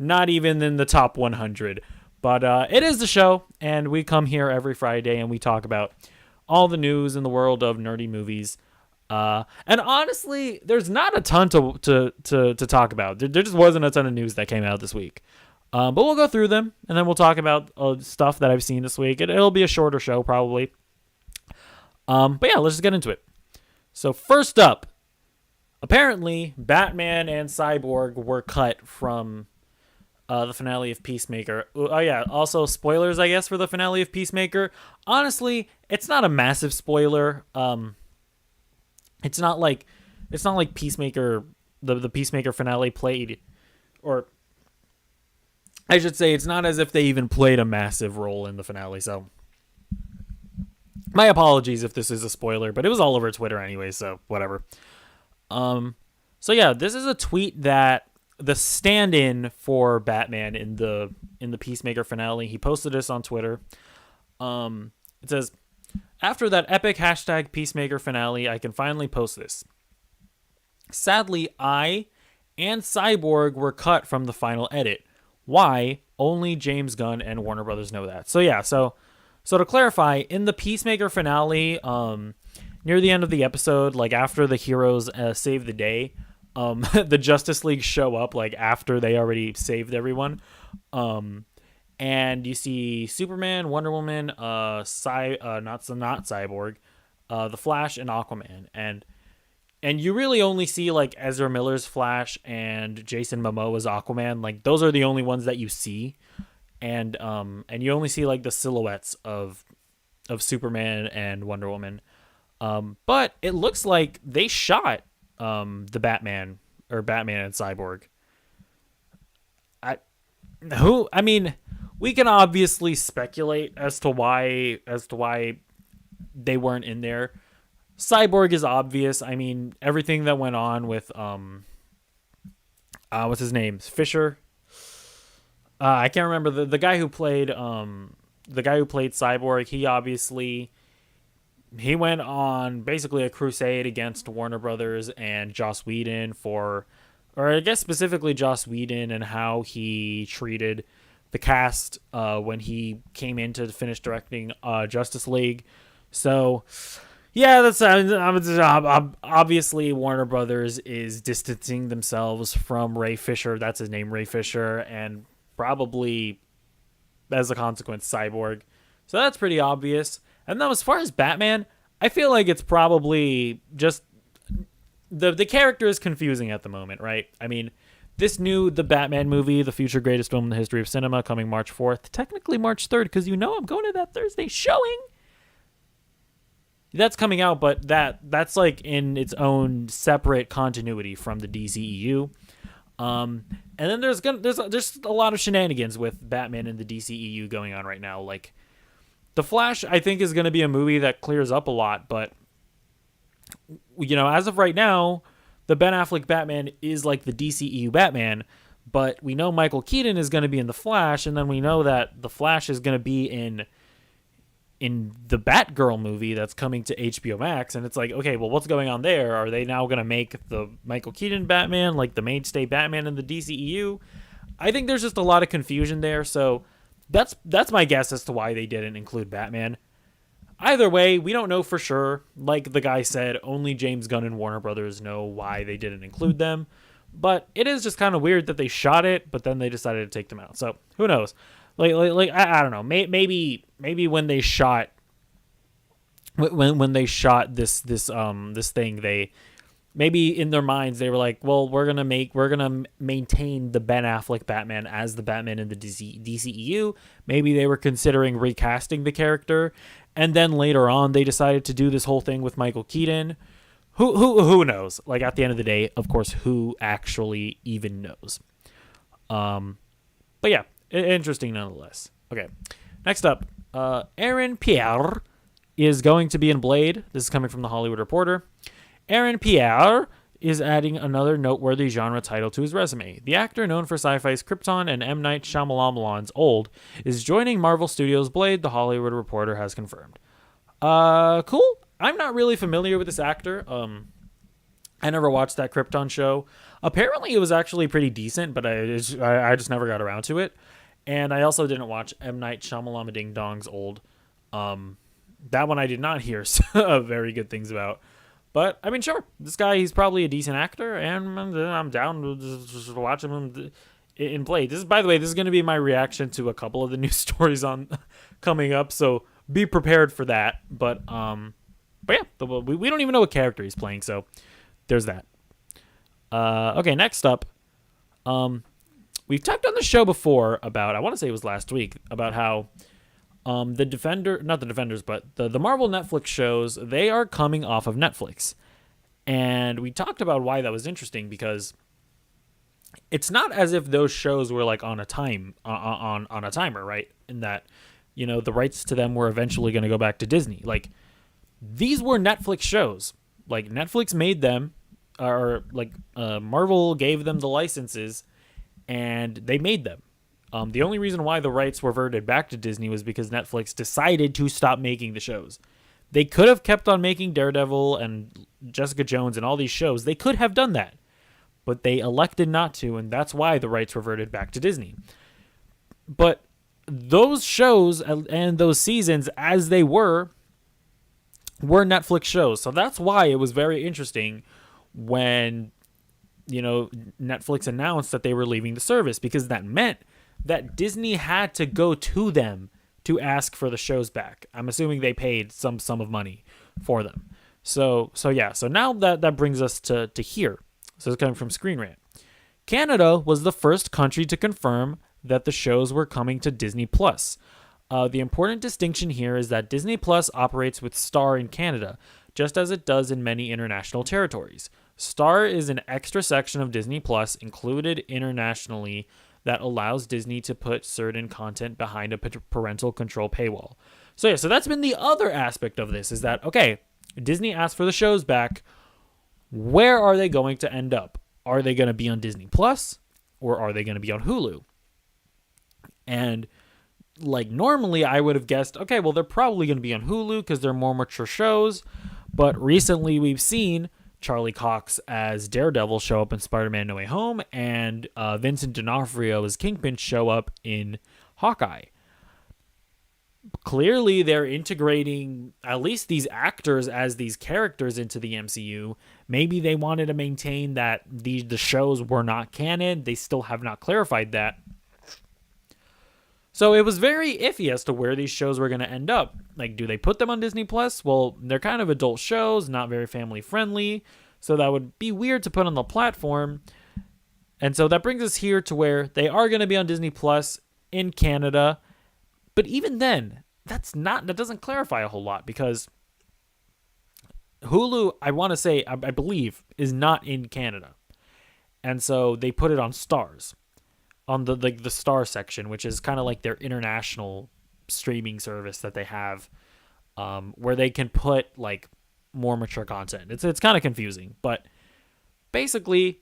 not even in the top 100. But it is the show, and we come here every Friday and we talk about all the news in the world of nerdy movies. And honestly, there's not a ton to talk about. There just wasn't a ton of news that came out this week. But we'll go through them, and then we'll talk about stuff that I've seen this week. It'll be a shorter show, probably. But yeah, let's just get into it. So first up, apparently, Batman and Cyborg were cut from the finale of Peacemaker. Oh yeah, also spoilers, I guess, for the finale of Peacemaker. Honestly, it's not a massive spoiler. It's not like Peacemaker, the Peacemaker finale played, or I should say, it's not as if they even played a massive role in the finale. So my apologies if this is a spoiler, but it was all over Twitter anyway, so whatever. So yeah, this is a tweet that the stand-in for Batman in the Peacemaker finale, he posted this on Twitter. It says, "After that epic hashtag Peacemaker finale, I can finally post this. Sadly, I and Cyborg were cut from the final edit. Why? Only James Gunn and Warner Brothers know that." So yeah, so to clarify, in the Peacemaker finale, near the end of the episode, like after the heroes save the day, the Justice League show up like after they already saved everyone, and you see Superman, Wonder Woman, not Cyborg, the Flash, and Aquaman, and you really only see like Ezra Miller's Flash and Jason Momoa's Aquaman. Like those are the only ones that you see, and you only see like the silhouettes of Superman and Wonder Woman. But it looks like they shot the Batman and Cyborg. I mean, we can obviously speculate as to why they weren't in there. Cyborg is obvious. I mean, everything that went on with what's his name? Fisher. I can't remember the guy who played Cyborg. He went on basically a crusade against Warner Brothers and Joss Whedon or I guess specifically Joss Whedon, and how he treated the cast when he came in to finish directing Justice League. So yeah, that's obviously Warner Brothers is distancing themselves from Ray Fisher. That's his name, Ray Fisher, and probably as a consequence, Cyborg. So that's pretty obvious. And then as far as Batman, I feel like it's probably just the character is confusing at the moment, right? I mean, the Batman movie, the future greatest film in the history of cinema, coming March 4th, technically March 3rd, because I'm going to that Thursday showing. That's coming out, but that's like in its own separate continuity from the DCEU. And then there's a lot of shenanigans with Batman and the DCEU going on right now. Like The Flash, I think, is going to be a movie that clears up a lot, but as of right now, the Ben Affleck Batman is like the DCEU Batman, but we know Michael Keaton is going to be in The Flash, and then we know that The Flash is going to be in the Batgirl movie that's coming to HBO Max, and it's like, okay, well, what's going on there? Are they now going to make the Michael Keaton Batman like the mainstay Batman in the DCEU? I think there's just a lot of confusion there, so that's my guess as to why they didn't include Batman. Either way, we don't know for sure. Like the guy said, only James Gunn and Warner Brothers know why they didn't include them, but it is just kind of weird that they shot it, but then they decided to take them out, so who knows? Like I don't know. Maybe when they shot this thing, they maybe in their minds they were like, well, we're gonna maintain the Ben Affleck Batman as the Batman in the DCEU. Maybe they were considering recasting the character, and then later on they decided to do this whole thing with Michael Keaton. Who knows? Like at the end of the day, of course, who actually even knows? But yeah. Interesting nonetheless. Okay, next up, Aaron Pierre is going to be in Blade. This is coming from The Hollywood Reporter. Aaron Pierre is adding another noteworthy genre title to his resume. The actor, known for sci-fi's Krypton and M. Night Shyamalan's Old, is joining Marvel Studios' Blade, The Hollywood Reporter has confirmed. Cool. I'm not really familiar with this actor. I never watched that Krypton show. Apparently, it was actually pretty decent, but I just never got around to it. And I also didn't watch M. Night Shyamalan Ding Dong's old. That one I did not hear very good things about. But, I mean, sure. This guy, he's probably a decent actor, and I'm down to just watch him in play. This is, by the way, this is going to be my reaction to a couple of the news stories on coming up, so be prepared for that. But yeah, we don't even know what character he's playing, so there's that. Okay, next up, we've talked on the show before about, I want to say it was last week, about how not the Defenders, but the Marvel Netflix shows, they are coming off of Netflix. And we talked about why that was interesting, because it's not as if those shows were like on a timer, right? In that, the rights to them were eventually going to go back to Disney. Like, these were Netflix shows. Like, Netflix made them, or like Marvel gave them the licenses, and they made them. The only reason why the rights reverted back to Disney was because Netflix decided to stop making the shows. They could have kept on making Daredevil and Jessica Jones and all these shows. They could have done that, but they elected not to, and that's why the rights reverted back to Disney. But those shows and those seasons, as they were Netflix shows. So that's why it was very interesting when, Netflix announced that they were leaving the service, because that meant that Disney had to go to them to ask for the shows back. I'm assuming they paid some sum of money for them. So now that brings us to here. So it's coming from Screen Rant. Canada was the first country to confirm that the shows were coming to Disney Plus. The important distinction here is that Disney Plus operates with Star in Canada, just as it does in many international territories. Star is an extra section of Disney Plus included internationally that allows Disney to put certain content behind a parental control paywall. So that's been the other aspect of this, is that, okay, Disney asked for the shows back. Where are they going to end up? Are they going to be on Disney Plus, or are they going to be on Hulu? And like, normally I would have guessed, okay, well, they're probably going to be on Hulu because they're more mature shows. But recently we've seen Charlie Cox as Daredevil show up in Spider-Man No Way Home, and Vincent D'Onofrio as Kingpin show up in Hawkeye. Clearly they're integrating at least these actors as these characters into the MCU. Maybe they wanted to maintain that the shows were not canon. They still have not clarified that. So it was very iffy as to where these shows were going to end up. Like, do they put them on Disney Plus? Well, they're kind of adult shows, not very family friendly. So that would be weird to put on the platform. And so that brings us here to where they are going to be on Disney Plus in Canada. But even then, that doesn't clarify a whole lot, because Hulu, I believe, is not in Canada. And so they put it on Stars, on the Star section, which is kind of like their international streaming service that they have, where they can put like more mature content. It's kind of confusing, but basically,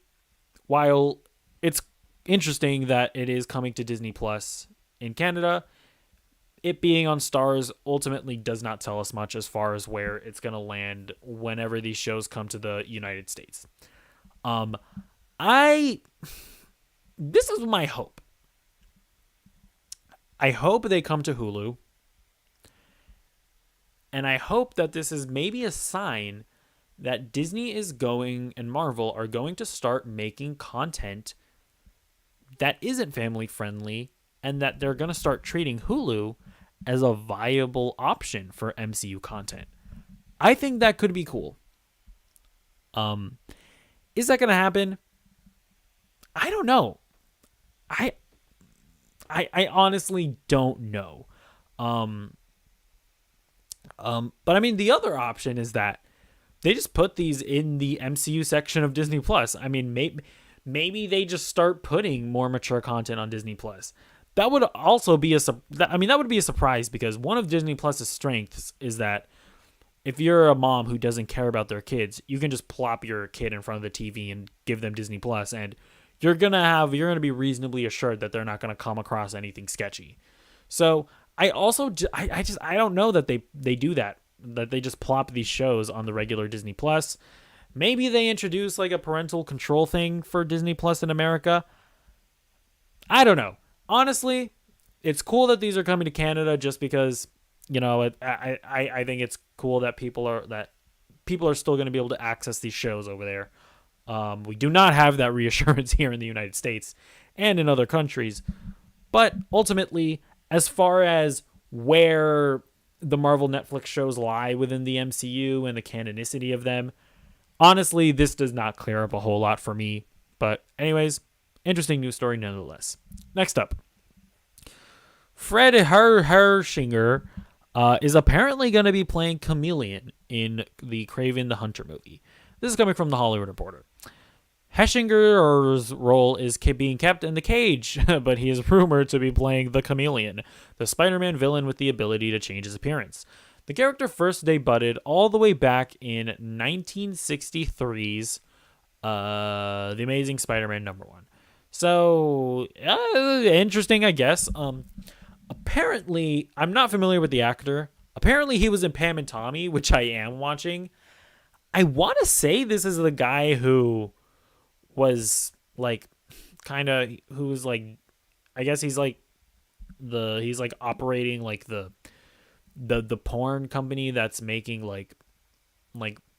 while it's interesting that it is coming to Disney Plus in Canada, it being on Stars ultimately does not tell us much as far as where it's going to land whenever these shows come to the United States. This is my hope. I hope they come to Hulu. And I hope that this is maybe a sign that Disney and Marvel are going to start making content that isn't family friendly, and that they're going to start treating Hulu as a viable option for MCU content. I think that could be cool. Is that going to happen? I don't know. I honestly don't know. But I mean, the other option is that they just put these in the MCU section of Disney Plus. I mean, maybe they just start putting more mature content on Disney Plus. That would also be that would be a surprise, because one of Disney Plus's strengths is that if you're a mom who doesn't care about their kids, you can just plop your kid in front of the TV and give them Disney Plus, and you're gonna be reasonably assured that they're not gonna come across anything sketchy. So I don't know that they do that they just plop these shows on the regular Disney Plus. Maybe they introduce like a parental control thing for Disney Plus in America. I don't know. Honestly, it's cool that these are coming to Canada just because, I think it's cool that people are still going to be able to access these shows over there. We do not have that reassurance here in the United States and in other countries. But ultimately, as far as where the Marvel Netflix shows lie within the MCU and the canonicity of them, honestly, this does not clear up a whole lot for me. But anyways, interesting news story nonetheless. Next up, Fred Hershinger is apparently going to be playing Chameleon in the Kraven the Hunter movie. This is coming from The Hollywood Reporter. Heschinger's role is being kept in the cage, but he is rumored to be playing the Chameleon, the Spider-Man villain with the ability to change his appearance. The character first debuted all the way back in 1963's The Amazing Spider-Man #1. So, interesting, I guess. Apparently, I'm not familiar with the actor. Apparently, he was in Pam and Tommy, which I am watching. I want to say this is the guy who was like I guess he's like operating like the porn company that's making like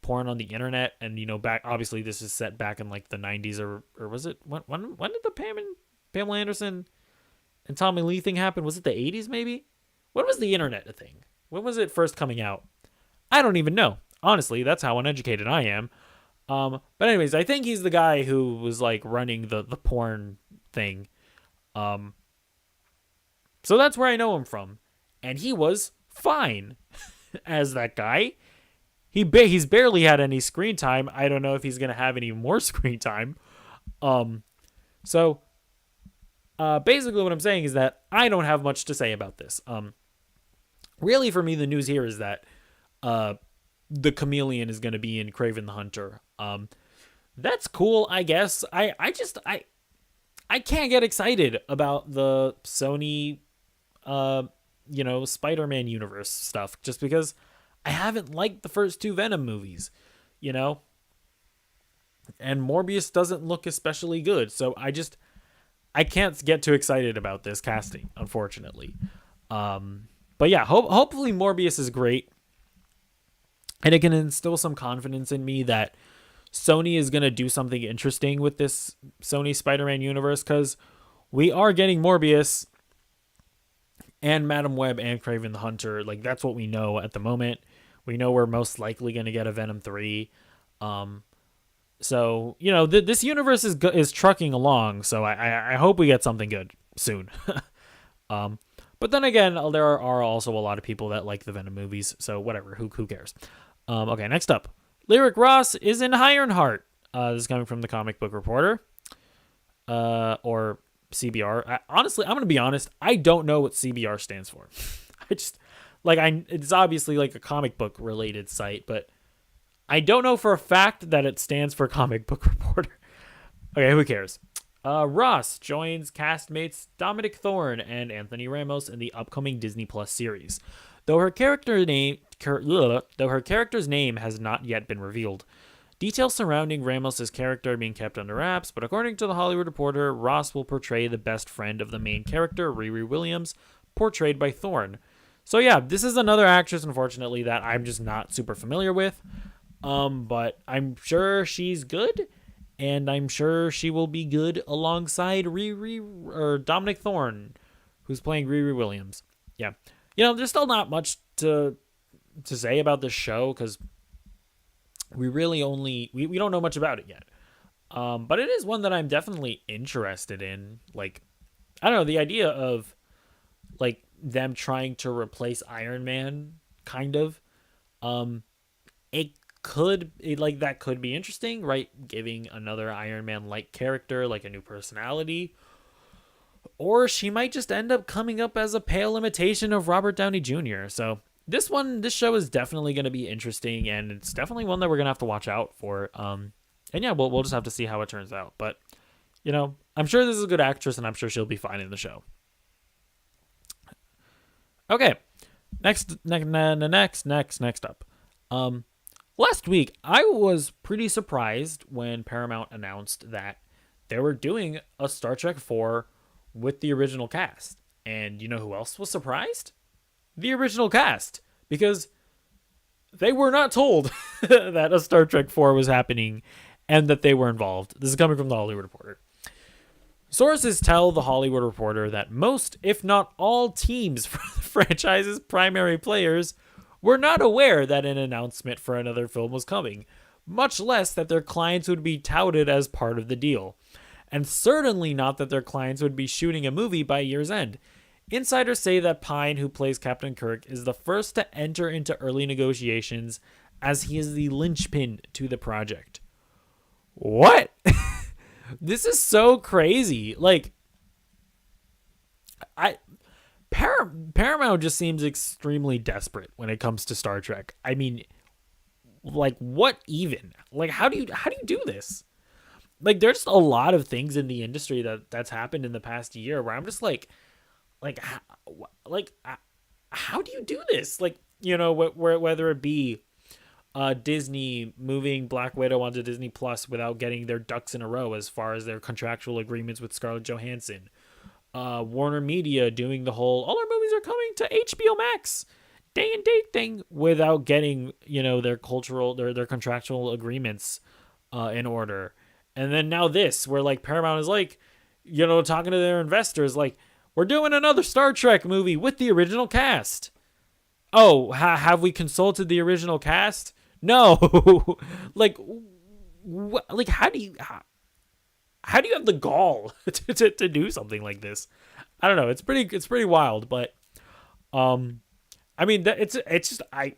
porn on the internet. And back, obviously this is set back in like the 90s, or was it when did the Pamela Anderson and Tommy Lee thing happen? Was it the 80s maybe? When was the internet a thing? When was it first coming out? I don't even know. Honestly, that's how uneducated I am. But anyways, I think he's the guy who was like running the porn thing. So that's where I know him from. And he was fine as that guy. He's barely had any screen time. I don't know if he's going to have any more screen time. So basically what I'm saying is that I don't have much to say about this. Really for me, the news here is that the Chameleon is going to be in Kraven the Hunter. That's cool, I guess. I can't get excited about the Sony, Spider-Man universe stuff just because I haven't liked the first two Venom movies, and Morbius doesn't look especially good. So I can't get too excited about this casting, unfortunately. But yeah, hopefully Morbius is great. And it can instill some confidence in me that Sony is going to do something interesting with this Sony Spider-Man universe, because we are getting Morbius and Madam Web and Kraven the Hunter. Like, that's what we know at the moment. We know we're most likely going to get a Venom 3. So, this universe is trucking along, so I hope we get something good soon. But then again, there are also a lot of people that like the Venom movies, so whatever, who cares? Okay, next up. Lyric Ross is in Ironheart. This is coming from the Comic Book Reporter. Or CBR. Honestly, I'm going to be honest, I don't know what CBR stands for. It's obviously like a comic book related site, but I don't know for a fact that it stands for Comic Book Reporter. Okay, who cares? Ross joins castmates Dominic Thorne and Anthony Ramos in the upcoming Disney Plus series. Though her character's name has not yet been revealed. Details surrounding Ramos' character are being kept under wraps, but according to The Hollywood Reporter, Ross will portray the best friend of the main character, Riri Williams, portrayed by Thorne. So yeah, this is another actress, unfortunately, that I'm just not super familiar with. But I'm sure she's good, and I'm sure she will be good alongside Dominic Thorne, who's playing Riri Williams. Yeah. There's still not much to say about this show because we really we don't know much about it yet. But it is one that I'm definitely interested in. Like, I don't know, the idea of like them trying to replace Iron Man, kind of. That could be interesting, right? Giving another Iron Man-like character like a new personality. Or she might just end up coming up as a pale imitation of Robert Downey Jr. So this show is definitely going to be interesting, and it's definitely one that we're going to have to watch out for. And yeah, we'll just have to see how it turns out. But, I'm sure this is a good actress, and I'm sure she'll be fine in the show. Okay, next up. last week, I was pretty surprised when Paramount announced that they were doing a Star Trek 4 with the original cast. And you know who else was surprised? The original cast. Because they were not told that a Star Trek 4 was happening and that they were involved. This is coming from the Hollywood Reporter. Sources tell the Hollywood Reporter that most, if not all, teams for the franchise's primary players were not aware that an announcement for another film was coming, much less that their clients would be touted as part of the deal, and certainly not that their clients would be shooting a movie by year's end. Insiders say that Pine, who plays Captain Kirk, is the first to enter into early negotiations as he is the linchpin to the project. What? This is so crazy. Like, Paramount just seems extremely desperate when it comes to Star Trek. I mean, like, what even? Like, how do you do this? Like, there's a lot of things in the industry that's happened in the past year where I'm just like, how do you do this? Like, you know, whether it be Disney moving Black Widow onto Disney Plus without getting their ducks in a row as far as their contractual agreements with Scarlett Johansson. Warner Media doing the whole, all our movies are coming to HBO Max day and date thing without getting, you know, their contractual agreements in order. And then now this, where like Paramount is like, you know, talking to their investors, like, we're doing another Star Trek movie with the original cast. Oh, have we consulted the original cast? No. like how do you have the gall to do something like this? I don't know. It's pretty wild, but I mean, it's just I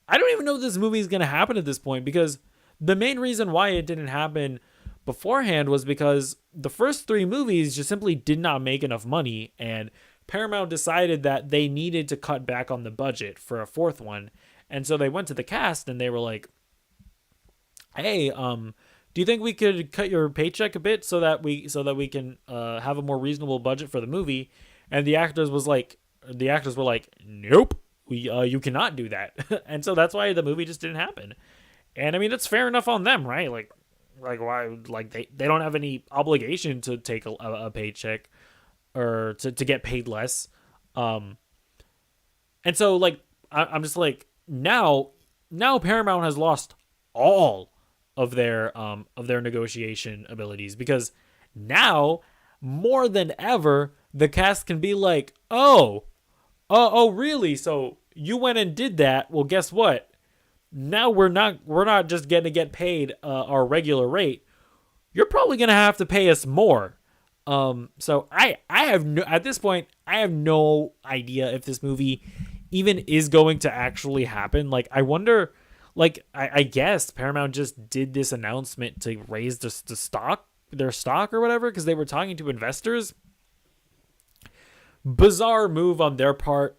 don't even know if this movie is going to happen at this point, because the main reason why it didn't happen beforehand was because the first 3 movies just simply did not make enough money, and Paramount decided that they needed to cut back on the budget for a 4th one. And so they went to the cast and they were like, hey, do you think we could cut your paycheck a bit so that we can have a more reasonable budget for the movie? And the actors were like, nope, you cannot do that. And so that's why the movie just didn't happen. And I mean, it's fair enough on them, right? Like why? Like they don't have any obligation to take a paycheck or to get paid less. And so like I'm just like, now Paramount has lost all of their negotiation abilities, because now more than ever the cast can be like, oh really, so you went and did that, well, guess what, now we're not just going to get paid our regular rate, you're probably going to have to pay us more. So I have at this point I have no idea if this movie even is going to actually happen. Like, I wonder, like, I guess Paramount just did this announcement to raise their stock or whatever, because they were talking to investors. Bizarre move on their part.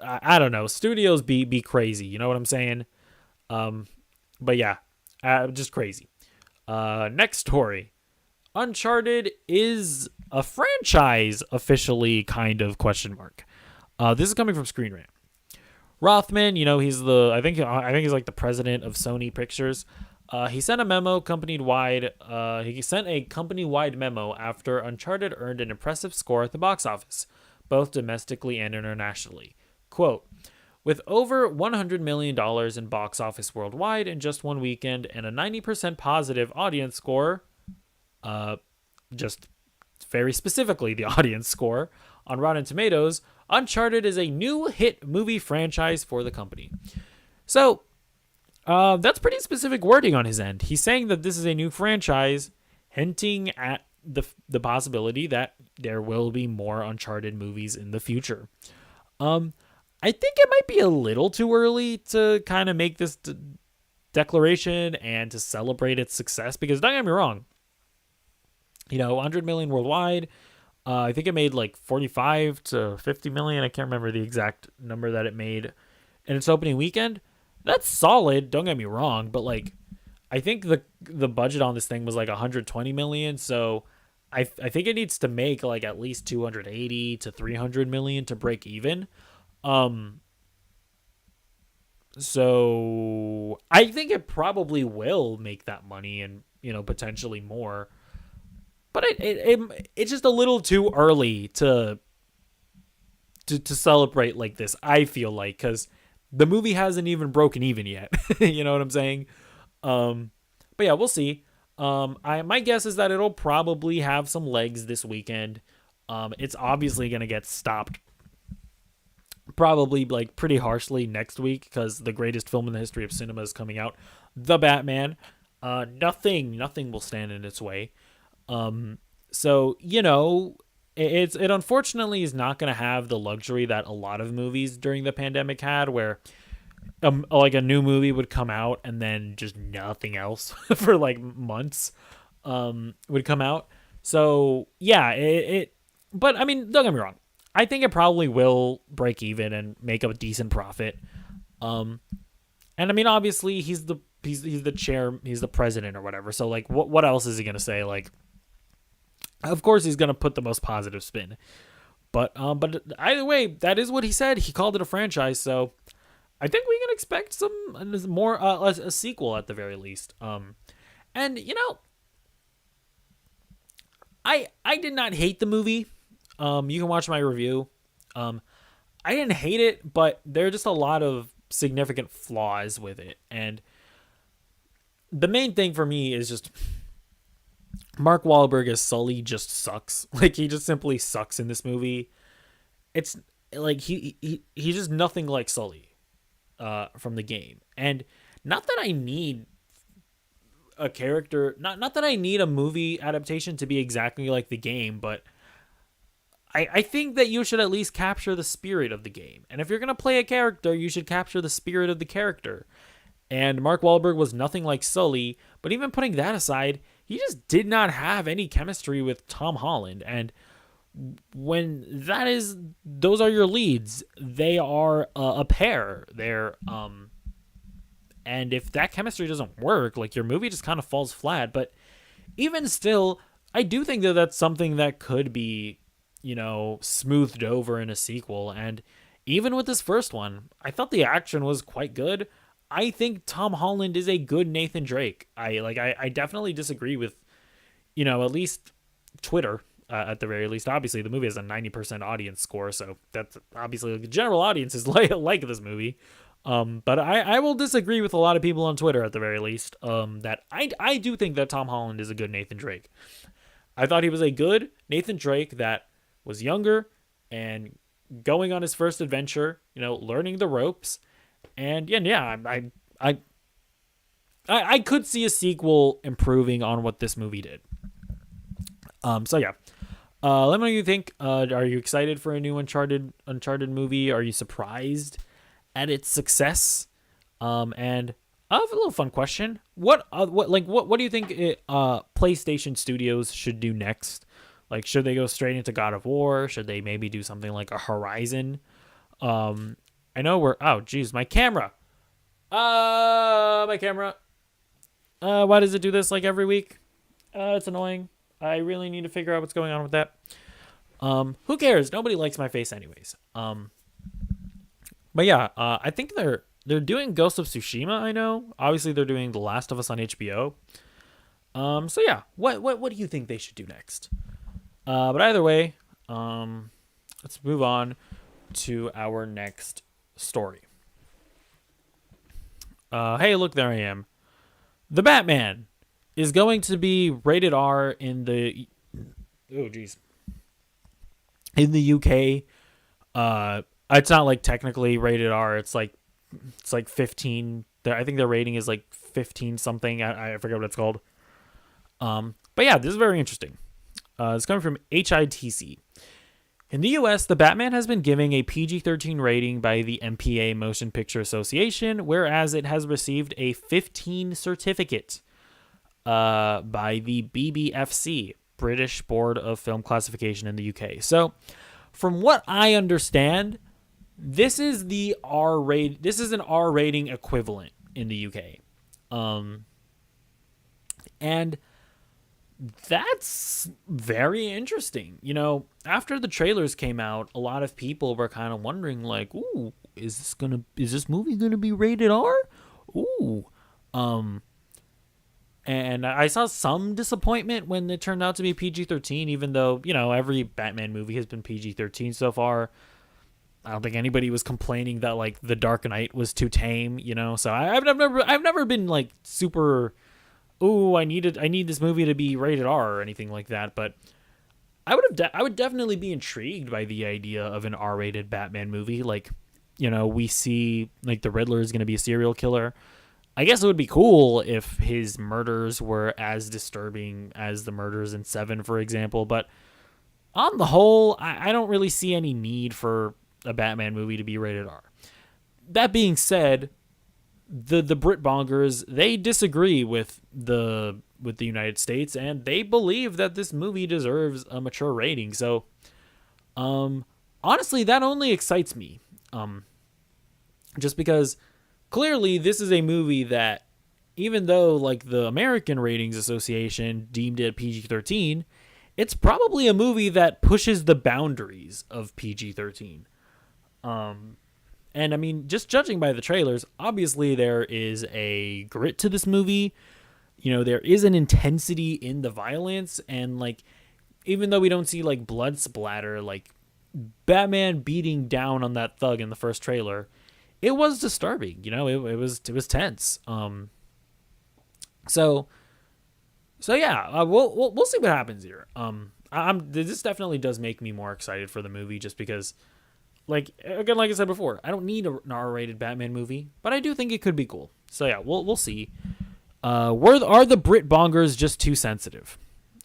I don't know. Studios be crazy. You know what I'm saying? But yeah, just crazy. Next story. Uncharted is a franchise officially, kind of, question mark. This is coming from Screen Rant. Rothman, you know, he's I think he's like the president of Sony Pictures. He sent a memo company-wide. He sent a company-wide memo after Uncharted earned an impressive score at the box office, both domestically and internationally. Quote, with over $100 million in box office worldwide in just one weekend and a 90% positive audience score, just very specifically the audience score on Rotten Tomatoes, Uncharted is a new hit movie franchise for the company. So, that's pretty specific wording on his end. He's saying that this is a new franchise, hinting at the possibility that there will be more Uncharted movies in the future. I think it might be a little too early to kind of make this declaration and to celebrate its success, because don't get me wrong, you know, 100 million worldwide. I think it made like 45 to 50 million. I can't remember the exact number that it made in its opening weekend. That's solid. Don't get me wrong, but like, I think the budget on this thing was like 120 million. So I think it needs to make like at least 280 to 300 million to break even. So I think it probably will make that money and, potentially more. But it's just a little too early to celebrate like this, I feel like, because the movie hasn't even broken even yet. You know what I'm saying? But yeah, we'll see. My guess is that it'll probably have some legs this weekend. It's obviously gonna get stopped probably like pretty harshly next week because the greatest film in the history of cinema is coming out, The Batman. Nothing will stand in its way. So it unfortunately is not going to have the luxury that a lot of movies during the pandemic had, where like a new movie would come out and then just nothing else for like months would come out. So yeah, but I mean, don't get me wrong, I think it probably will break even and make a decent profit. And I mean, obviously he's the chair, he's the president or whatever, so like what else is he going to say? Like, of course he's going to put the most positive spin. But either way, that is what he said. He called it a franchise, so I think we can expect some more a sequel at the very least. And I did not hate the movie. You can watch my review. I didn't hate it, but there are just a lot of significant flaws with it. And the main thing for me is just Mark Wahlberg as Sully just sucks. Like, he just simply sucks in this movie. It's like he's just nothing like Sully from the game. And not that I need a character, not that I need a movie adaptation to be exactly like the game, but I think that you should at least capture the spirit of the game. And if you're going to play a character, you should capture the spirit of the character. And Mark Wahlberg was nothing like Sully, but even putting that aside, he just did not have any chemistry with Tom Holland. And when those are your leads, they are a pair. And if that chemistry doesn't work, like, your movie just kind of falls flat. But even still, I do think that that's something that could be, smoothed over in a sequel. And even with this first one, I thought the action was quite good. I think Tom Holland is a good Nathan Drake. I definitely disagree with, at least Twitter, at the very least. Obviously, the movie has a 90% audience score, so that's obviously the general audience is like this movie. But I will disagree with a lot of people on Twitter at the very least. That I do think that Tom Holland is a good Nathan Drake. I thought he was a good Nathan Drake that was younger and going on his first adventure, learning the ropes. And yeah, I could see a sequel improving on what this movie did. So yeah. Let me know what you think. Are you excited for a new Uncharted movie? Are you surprised at its success? And I have a little fun question. What do you think PlayStation Studios should do next? Like, should they go straight into God of War? Should they maybe do something like a Horizon? I know my camera. My camera. Why does it do this like every week? It's annoying. I really need to figure out what's going on with that. Who cares? Nobody likes my face anyways. But yeah, I think they're doing Ghost of Tsushima, I know. Obviously they're doing The Last of Us on HBO. So yeah, what do you think they should do next? But either way, let's move on to our next story. Hey, look, there I am. The Batman is going to be rated R in the UK. It's not like technically rated R. It's like 15. I think their rating is like 15 something. I forget what it's called. But yeah, this is very interesting. It's coming from HITC. In the US, The Batman has been giving a PG-13 rating by the MPA Motion Picture Association, whereas it has received a 15 certificate by the BBFC, British Board of Film Classification in the UK. So, from what I understand, this is the R rate. This is an R rating equivalent in the UK. And That's very interesting. After the trailers came out, a lot of people were kind of wondering, like, "Ooh, is this movie gonna be rated R?" Ooh, um, and I saw some disappointment when it turned out to be PG-13, even though every Batman movie has been PG-13 so far. I don't think anybody was complaining that like The Dark Knight was too tame. So I've never been like super. Ooh, I need this movie to be rated R or anything like that. But I would definitely be intrigued by the idea of an R-rated Batman movie. Like, we see like the Riddler is going to be a serial killer. I guess it would be cool if his murders were as disturbing as the murders in Seven, for example. But on the whole, I don't really see any need for a Batman movie to be rated R. That being said, the Brit Bongers, they disagree with the United States, and they believe that this movie deserves a mature rating. So, honestly, that only excites me. Just because clearly this is a movie that, even though like the American Ratings Association deemed it PG-13, it's probably a movie that pushes the boundaries of PG-13. And I mean, just judging by the trailers, obviously there is a grit to this movie. There is an intensity in the violence, and like, even though we don't see like blood splatter, like Batman beating down on that thug in the first trailer, it was disturbing. It was tense. So yeah, we'll see what happens here. This definitely does make me more excited for the movie, just because, like I said before, I don't need an R-rated Batman movie, but I do think it could be cool. So yeah, we'll see. Are the Brit Bongers just too sensitive?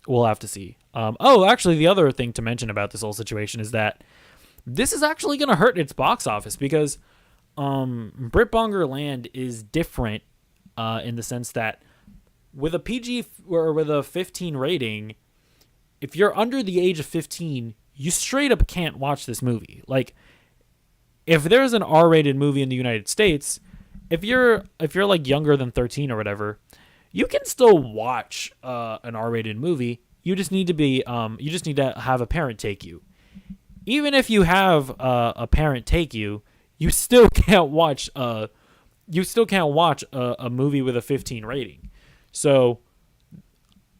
We'll have to see. Actually, the other thing to mention about this whole situation is that this is actually going to hurt its box office, because Brit Bonger Land is different in the sense that with a PG or with a 15 rating, if you're under the age of 15, you straight up can't watch this movie. Like, if there's an R-rated movie in the United States, if you're like younger than 13 or whatever, you can still watch an R-rated movie. You just need to have a parent take you. Even if you have a parent take you, you still can't watch a movie with a 15 rating. So,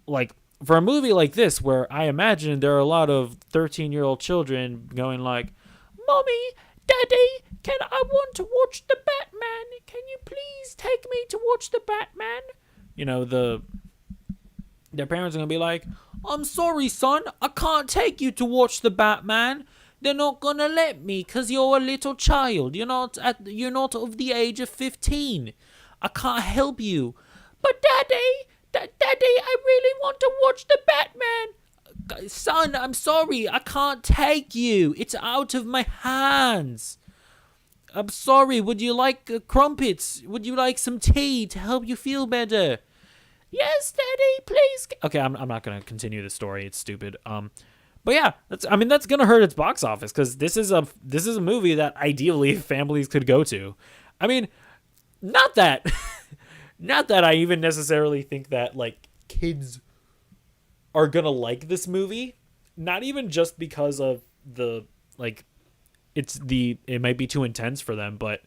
like, for a movie like this, where I imagine there are a lot of 13-year-old children going like, "Mommy, Daddy, I want to watch the Batman. Can you please take me to watch the Batman?" Their parents are going to be like, "I'm sorry, son, I can't take you to watch the Batman. They're not going to let me because you're a little child. You're not of the age of 15. I can't help you." "But Daddy, I really want to watch the Batman." "Son, I'm sorry, I can't take you. It's out of my hands. I'm sorry, would you like crumpets? Would you like some tea to help you feel better?" "Yes, Daddy, please." Okay, I'm not going to continue the story. It's stupid. But yeah, that's going to hurt its box office, because this is a movie that ideally families could go to. I mean, not that I even necessarily think that like kids are going to like this movie, not even just because of the like it might be too intense for them, but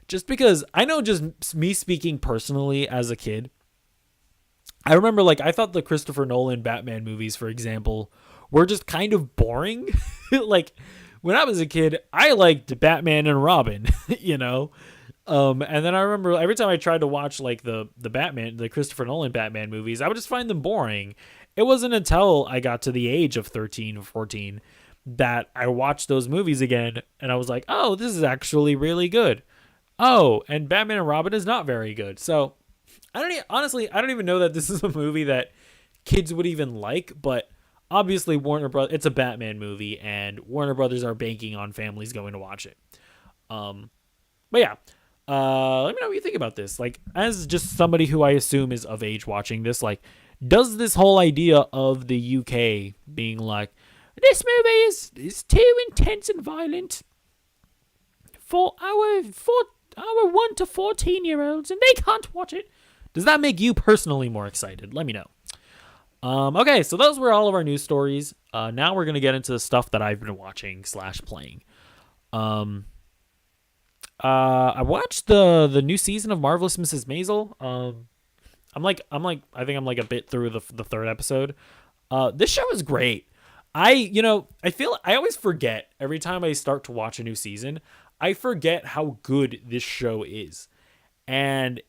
just because I know, just me speaking personally as a kid, I remember like I thought the Christopher Nolan Batman movies, for example, were just kind of boring. Like, when I was a kid, I liked Batman and Robin, and then I remember every time I tried to watch like the Christopher Nolan Batman movies, I would just find them boring. It wasn't until I got to the age of 13 or 14 that I watched those movies again, and I was like, "Oh, this is actually really good." Oh, and Batman and Robin is not very good. So honestly, I don't even know that this is a movie that kids would even like, but obviously Warner Brothers, it's a Batman movie, and Warner Brothers are banking on families going to watch it. But yeah, let me know what you think about this. Like, as just somebody who I assume is of age watching this, like, does this whole idea of the UK being like, "This movie is too intense and violent for our 1 to 14-year-olds, and they can't watch it," does that make you personally more excited? Let me know. Okay, so those were all of our news stories. Now we're gonna get into the stuff that I've been watching slash playing. Um, I watched the new season of Marvelous Mrs. Maisel. I think I'm like a bit through the third episode. This show is great. I feel I always forget every time I start to watch a new season. I forget how good this show is, and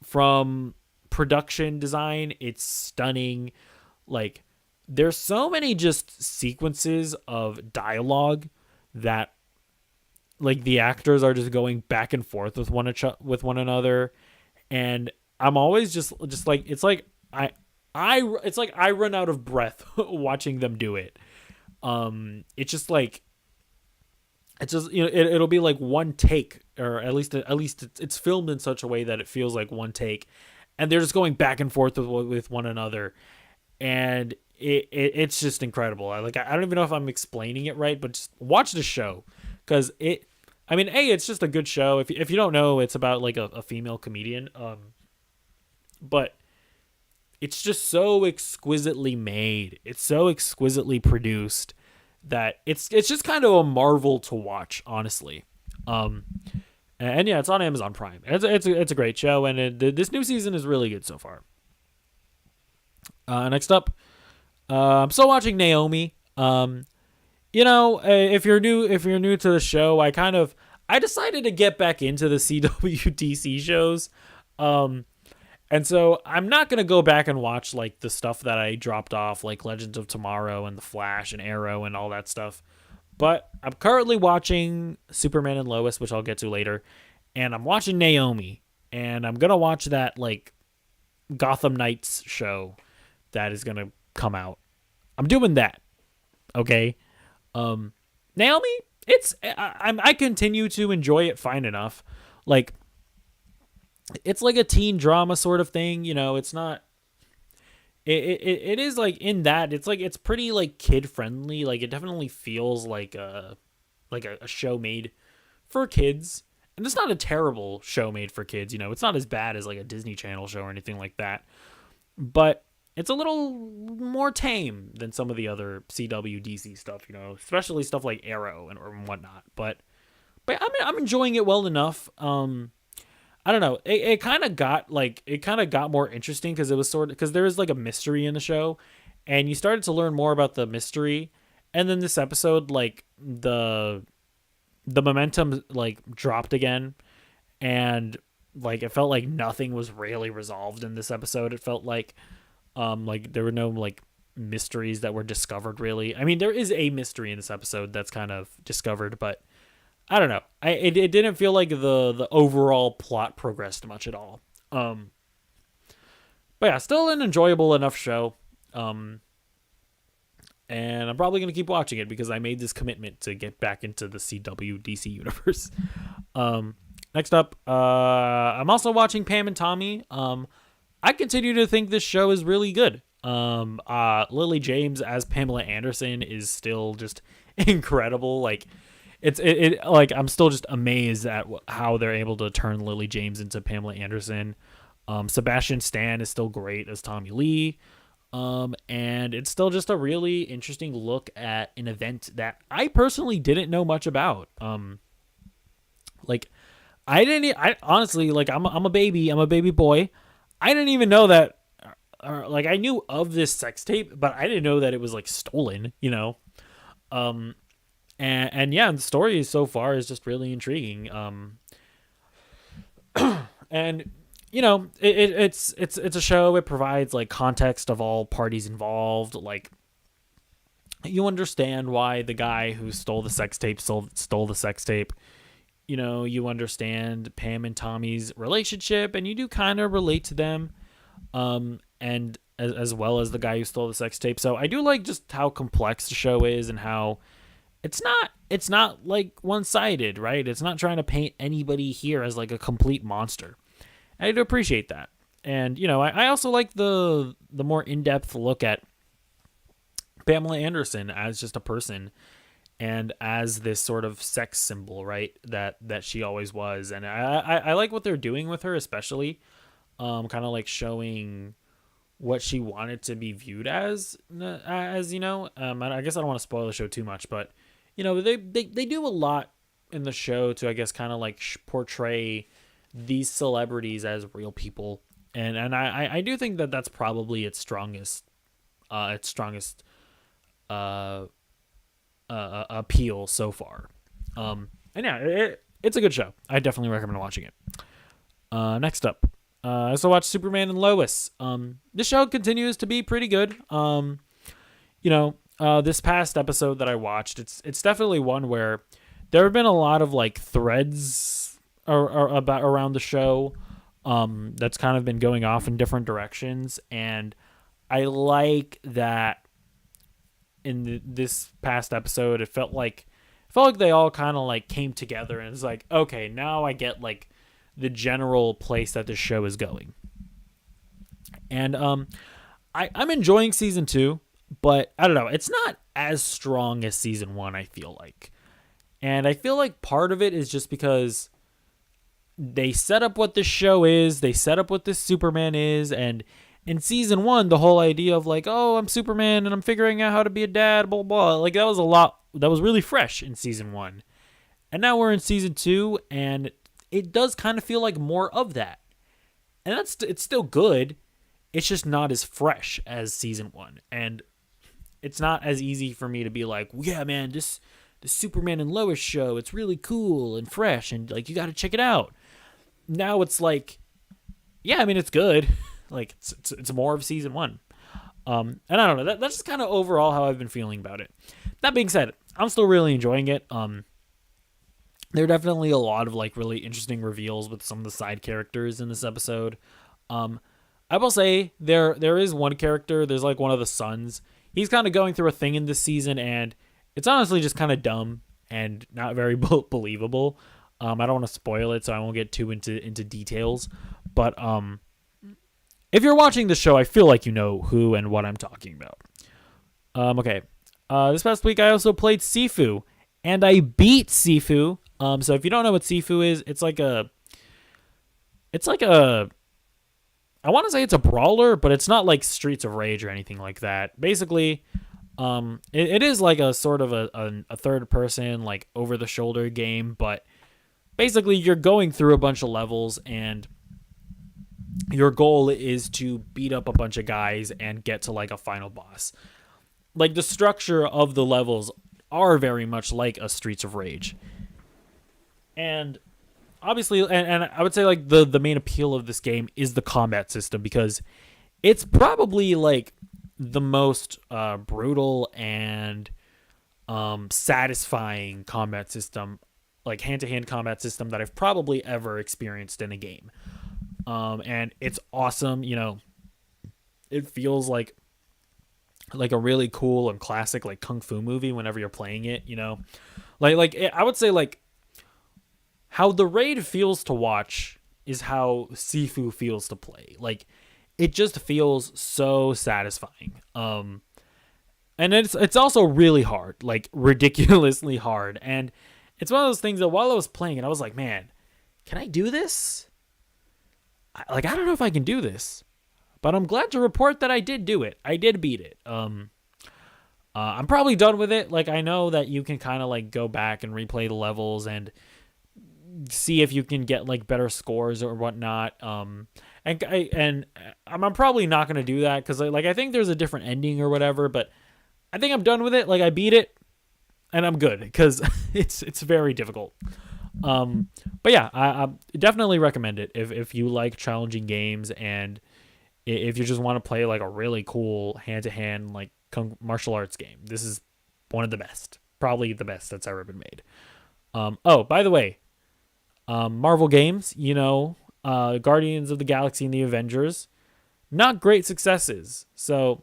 from production design, it's stunning. Like, there's so many just sequences of dialogue that like the actors are just going back and forth with one another, and I'm always just like it's like I run out of breath watching them do it. It's just like it's just it'll be like one take, or at least it's filmed in such a way that it feels like one take, and they're just going back and forth with one another, and it's just incredible. I don't even know if I'm explaining it right, but just watch the show, because it's just a good show. If you don't know, it's about like a female comedian, but it's just so exquisitely made. It's so exquisitely produced that it's just kind of a marvel to watch, honestly. And yeah, it's on Amazon Prime. It's a great show, and this new season is really good so far. Next up, I'm still watching Naomi. If you're new to the show, I decided to get back into the CWDC shows. And so I'm not going to go back and watch like the stuff that I dropped off, like Legends of Tomorrow and The Flash and Arrow and all that stuff. But I'm currently watching Superman and Lois, which I'll get to later. And I'm watching Naomi. And I'm going to watch that like Gotham Knights show that is going to come out. I'm doing that. Okay. Naomi, I continue to enjoy it fine enough. Like, it's like a teen drama sort of thing, it's not it is like in that it's pretty like kid friendly. Like, it definitely feels like a show made for kids, and it's not a terrible show made for kids. It's not as bad as like a Disney Channel show or anything like that, but it's a little more tame than some of the other CWDC stuff, especially stuff like Arrow or whatnot. But I'm enjoying it well enough. I don't know. It kind of got more interesting because it was because there is like a mystery in the show, and you started to learn more about the mystery. And then this episode, like the momentum like dropped again, and like it felt like nothing was really resolved in this episode. It felt like there were no like mysteries that were discovered really. I mean, there is a mystery in this episode that's kind of discovered, but I don't know. It didn't feel like the overall plot progressed much at all. But yeah, still an enjoyable enough show. And I'm probably gonna keep watching it because I made this commitment to get back into the CWDC universe. Next up, I'm also watching Pam and Tommy. I continue to think this show is really good. Lily James as Pamela Anderson is still just incredible. Like, like I'm still just amazed at how they're able to turn Lily James into Pamela Anderson. Sebastian Stan is still great as Tommy Lee. And it's still just a really interesting look at an event that I personally didn't know much about. Like I honestly, like I'm a baby boy. I didn't even know that, like I knew of this sex tape, but I didn't know that it was like stolen, And yeah, the story so far is just really intriguing. And it's a show. It provides like context of all parties involved. Like, you understand why the guy who stole the sex tape stole the sex tape. You understand Pam and Tommy's relationship, and you do kind of relate to them. And as well as the guy who stole the sex tape. So I do like just how complex the show is, and how it's not like one-sided, right? It's not trying to paint anybody here as like a complete monster. I do appreciate that. And, I also like the more in-depth look at Pamela Anderson as just a person and as this sort of sex symbol, right? That she always was. And I like what they're doing with her, especially kind of like showing what she wanted to be viewed as you know. I guess I don't want to spoil the show too much, but you know, they do a lot in the show to, I guess, kind of like portray these celebrities as real people, and I do think that that's probably its strongest appeal so far. And yeah, it's a good show. I definitely recommend watching it. Next up, I also watched Superman and Lois. This show continues to be pretty good. This past episode that I watched, it's definitely one where there have been a lot of like threads about around the show that's kind of been going off in different directions, and I like that in this past episode it felt like they all kind of like came together, and it's like, okay, now I get like the general place that this show is going. And I'm enjoying season 2, but I don't know, it's not as strong as season 1, I feel like. And I feel like part of it is just because they set up what this show is, they set up what this Superman is, and in season 1, the whole idea of like, oh, I'm Superman and I'm figuring out how to be a dad, blah, blah, blah. Like that was really fresh in season 1. And now we're in season 2, and it does kind of feel like more of that. And it's still good. It's just not as fresh as season 1. And it's not as easy for me to be like, well, yeah, man, the Superman and Lois show, it's really cool and fresh, and like you got to check it out. Now it's like, yeah, I mean, it's good. Like it's more of season 1. And I don't know, that's just kind of overall how I've been feeling about it. That being said, I'm still really enjoying it. There are definitely a lot of like really interesting reveals with some of the side characters in this episode. I will say there is one character, there's like one of the sons. He's kind of going through a thing in this season, and it's honestly just kind of dumb and not very believable. I don't want to spoil it, so I won't get too into details. But if you're watching the show, I feel like you know who and what I'm talking about. Okay. This past week, I also played Sifu, and I beat Sifu. So if you don't know what Sifu is, it's like a, I want to say it's a brawler, but it's not like Streets of Rage or anything like that. Basically, it is like a sort of a third person, like over the shoulder game, but basically you're going through a bunch of levels, and your goal is to beat up a bunch of guys and get to like a final boss. Like the structure of the levels are very much like a Streets of Rage. And obviously, and I would say like the main appeal of this game is the combat system, because it's probably like the most brutal and satisfying combat system, like hand-to-hand combat system that I've probably ever experienced in a game. And it's awesome, you know. It feels like a really cool and classic like kung fu movie whenever you're playing it, you know. Like I would say like how the raid feels to watch is how Sifu feels to play. Like it just feels so satisfying. And it's also really hard, like ridiculously hard. And it's one of those things that while I was playing it, I was like, man, can I do this? I don't know if I can do this, but I'm glad to report that I did do it. I did beat it. I'm probably done with it. Like I know that you can kind of like go back and replay the levels and see if you can get like better scores or whatnot. And I'm probably not going to do that because like I think there's a different ending or whatever, but I think I'm done with it. Like I beat it and I'm good because it's very difficult. But yeah, I definitely recommend it if you like challenging games, and if you just want to play like a really cool hand-to-hand like martial arts game. This is one of the best, probably the best that's ever been made. Oh, by the way, Marvel games, you know, Guardians of the Galaxy and the Avengers, not great successes. So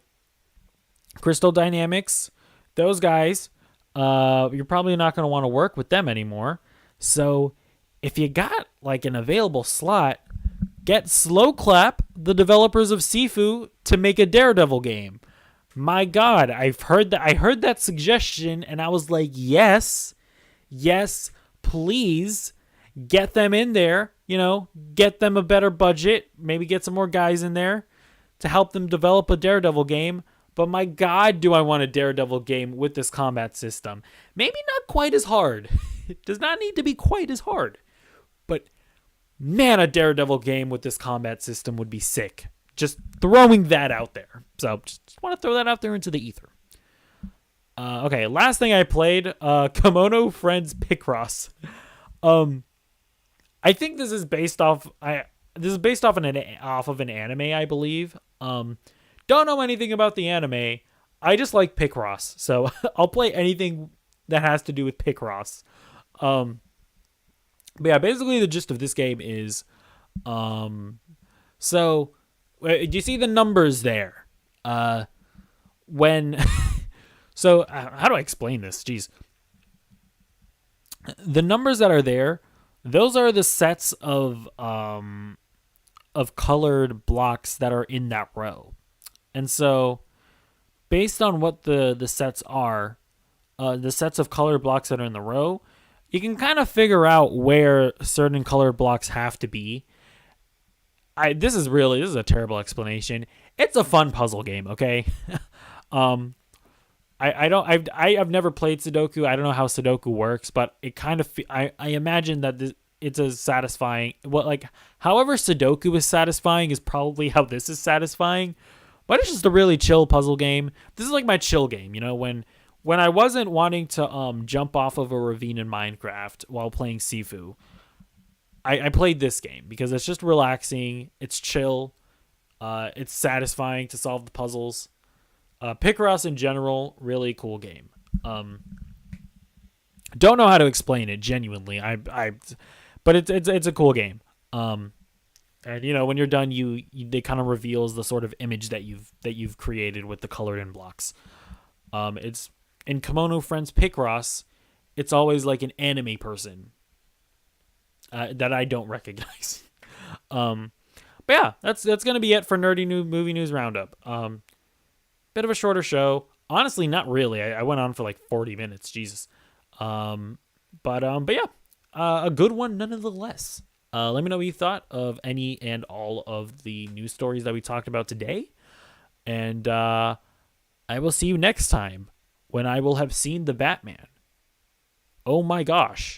Crystal Dynamics, those guys, you're probably not going to want to work with them anymore. So if you got like an available slot, get Slow Clap, the developers of Sifu, to make a Daredevil game. My God, I heard that suggestion and I was like, yes, please get them in there, you know, get them a better budget, maybe get some more guys in there, to help them develop a Daredevil game. But my God, do I want a Daredevil game with this combat system? Maybe not quite as hard. It does not need to be quite as hard. But man, a Daredevil game with this combat system would be sick. Just throwing that out there. So just want to throw that out there into the ether. Okay, last thing I played, Kimono Friends Picross. I think this is based off of an anime, I believe. Don't know anything about the anime. I just like Picross, so I'll play anything that has to do with Picross. But yeah, basically the gist of this game is, so do you see the numbers there? When so how do I explain this? Jeez, the numbers that are there, those are the sets of colored blocks that are in that row. And so based on what the sets are, the sets of colored blocks that are in the row, you can kind of figure out where certain colored blocks have to be. This is a terrible explanation. It's a fun puzzle game, okay? I've never played Sudoku. I don't know how Sudoku works, but it kind of I imagine that it's as satisfying. However Sudoku is satisfying is probably how this is satisfying. But it's just a really chill puzzle game. This is like my chill game, when I wasn't wanting to jump off of a ravine in Minecraft while playing Sifu. I played this game because it's just relaxing. It's chill. It's satisfying to solve the puzzles. Picross in general, really cool game. Don't know how to explain it genuinely. But it's a cool game. And when you're done, they kind of reveals the sort of image that you've created with the colored in blocks. It's in Kimono Friends Picross. It's always like an anime person that I don't recognize. But yeah, that's gonna be it for Nerdy New Movie News Roundup. Bit of a shorter show. Honestly, not really. I went on for like 40 minutes. Jesus. But yeah, a good one nonetheless. Let me know what you thought of any and all of the news stories that we talked about today. And I will see you next time when I will have seen the Batman. Oh my gosh.